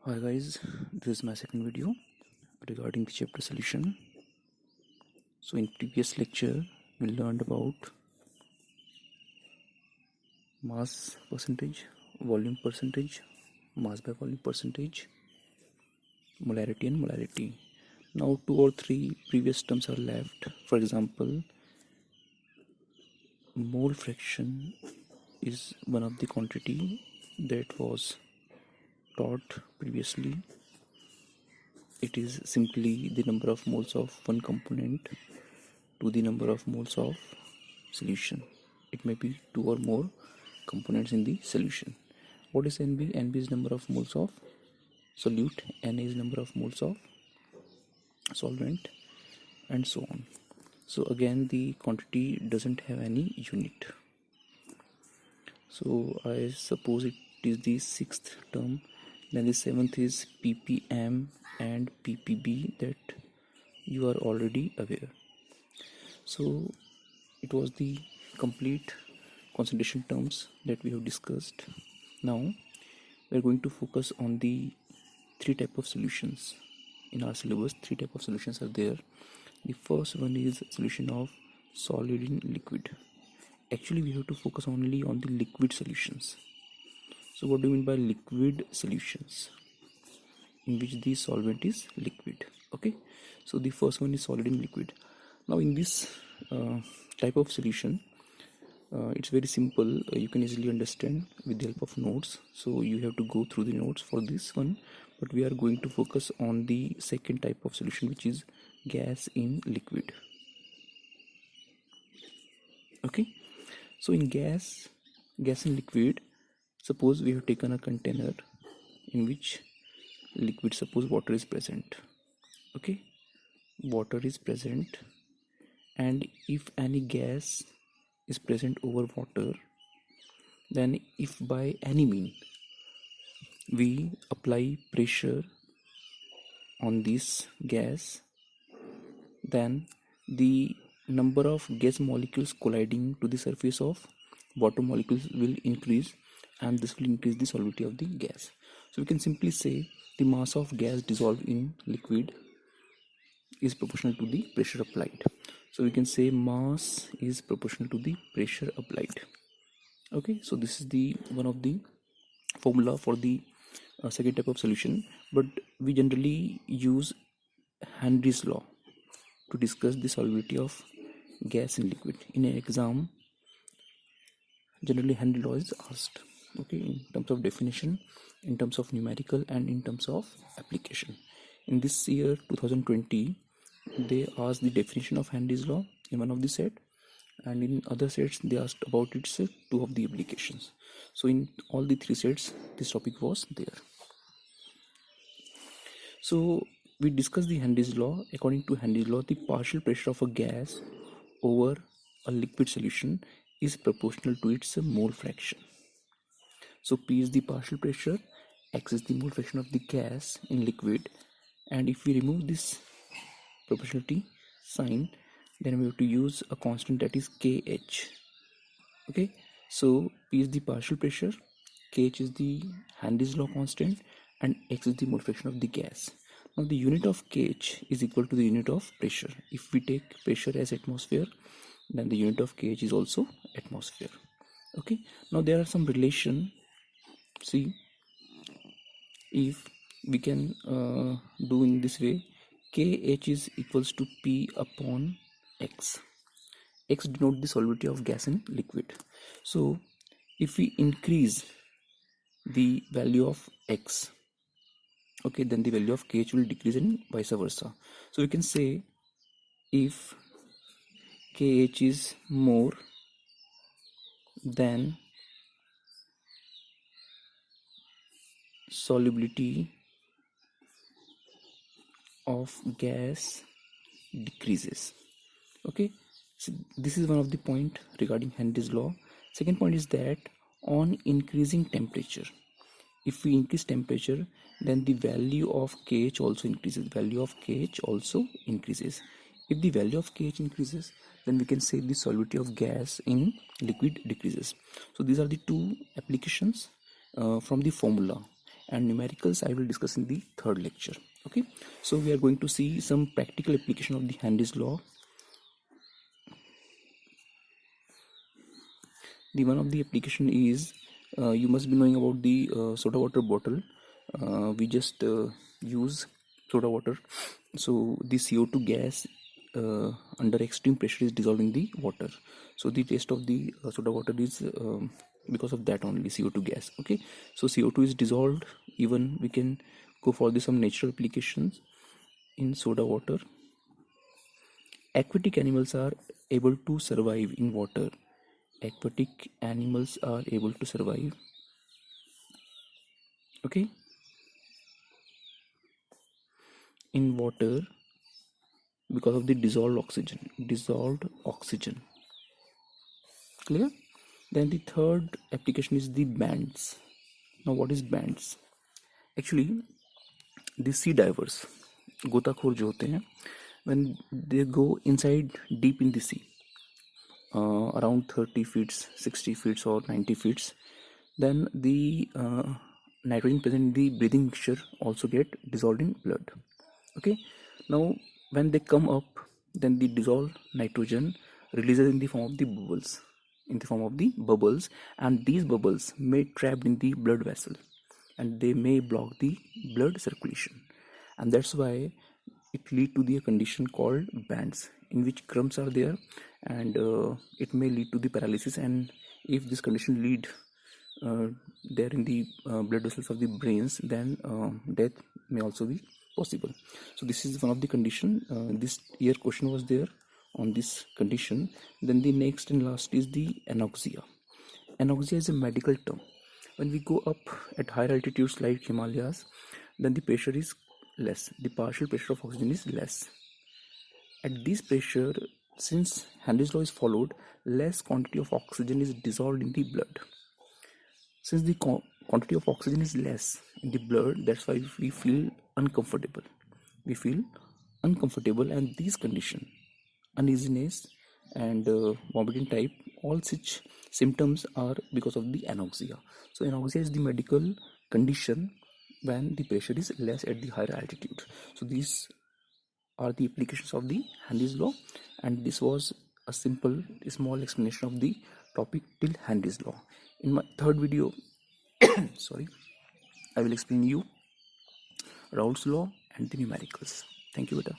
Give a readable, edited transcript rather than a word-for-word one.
Hi guys, this is my second video regarding the chapter solution. So in previous lecture we learned about mass percentage, volume percentage, mass by volume percentage, molarity and molarity. Now two or three previous terms are left. For example, mole fraction is one of the quantity that was taught previously. It is simply the number of moles of one component to the number of moles of solution. It may be two or more components in the solution. What is NB? NB is number of moles of solute, Na is number of moles of solvent, and so on. So again the quantity doesn't have any unit. So I suppose it is the sixth term. Then the seventh is ppm and ppb that you are already aware. So it was the complete concentration terms that we have discussed. Now we are going to focus on the three type of solutions in our syllabus. Three type of solutions are there. The first one is solution of solid in liquid. Actually we have to focus only on the liquid solutions. So what do you mean by liquid solutions? In which the solvent is liquid. Okay, so the first one is solid in liquid. Now in this type of solution, it's very simple. You can easily understand with the help of notes, so you have to go through the notes for this one, but we are going to focus on the second type of solution, which is gas in liquid. Okay, so in gas in liquid, suppose we have taken a container in which liquid, suppose water is present. Okay, water is present, and if any gas is present over water, then if by any mean we apply pressure on this gas, then the number of gas molecules colliding to the surface of water molecules will increase, and this will increase the solubility of the gas. So we can simply say the mass of gas dissolved in liquid is proportional to the pressure applied. So we can say mass is proportional to the pressure applied. Okay, so this is the one of the formula for the second type of solution, but we generally use Henry's law to discuss the solubility of gas in liquid. In an exam, generally Henry law is asked, okay, in terms of definition, in terms of numerical, and in terms of application. In this year 2020, they asked the definition of Henry's law in one of the set, and in other sets they asked about its two of the applications. So in all the three sets this topic was there. So we discussed the Henry's law. According to Henry's law, the partial pressure of a gas over a liquid solution is proportional to its mole fraction. So P is the partial pressure, X is the mole fraction of the gas in liquid, and if we remove this proportionality sign, then we have to use a constant that is KH. Okay, so P is the partial pressure, KH is the Henry's law constant, and X is the mole fraction of the gas. Now the unit of KH is equal to the unit of pressure. If we take pressure as atmosphere, then the unit of KH is also atmosphere. Okay, now there are some relation. See, if we can do in this way, KH is equals to P upon X. X denotes the solubility of gas in liquid. So if we increase the value of X, okay, then the value of KH will decrease and vice versa. So we can say if KH is more than solubility of gas decreases. Okay, so this is one of the point regarding Henry's law. Second point is that on increasing temperature, if we increase temperature, then the value of KH also increases. Value of KH also increases. If the value of KH increases, then we can say the solubility of gas in liquid decreases. So these are the two applications from the formula. and numericals I will discuss in the third lecture. Okay, so we are going to see some practical application of the Henry's law. The one of the application is you must be knowing about the soda water bottle. We just use soda water, so the CO2 gas under extreme pressure is dissolved in the water. So the taste of the soda water is because of that only, CO2 gas. Okay, so CO2 is dissolved. Even we can go for some natural applications in soda water. Aquatic animals are able to survive in water. Aquatic animals are able to survive, okay, in water because of the dissolved oxygen. Clear? Then the third application is the bands. Now what is bands? Actually the sea divers, गोताखोर जो होते हैं, when they go inside deep in the sea, around 30 feet, 60 feet or 90 feet, then the nitrogen present in the breathing mixture also get dissolved in blood. Okay, now when they come up, then the dissolved nitrogen releases in the form of the bubbles, and these bubbles may trapped in the blood vessel, and they may block the blood circulation, and that's why it lead to the condition called bands, in which crumbs are there, and it may lead to the paralysis. And if this condition lead there in the blood vessels of the brains, then death may also be possible. So this is one of the condition. This year question was there on this condition. Then the next and last is the anoxia. Anoxia is a medical term. When we go up at higher altitudes like Himalayas, then the pressure is less, the partial pressure of oxygen is less. At this pressure, since Henry's law is followed, less quantity of oxygen is dissolved in the blood. Since the quantity of oxygen is less in the blood, that's why we feel uncomfortable. And these condition, uneasiness and vomiting type, all such symptoms are because of the anoxia. So anoxia is the medical condition when the pressure is less at the higher altitude. So these are the applications of the Henry's law, and this was a small explanation of the topic till Henry's law. In my third video sorry, I will explain you Raoult's law and the numericals. Thank you, beta.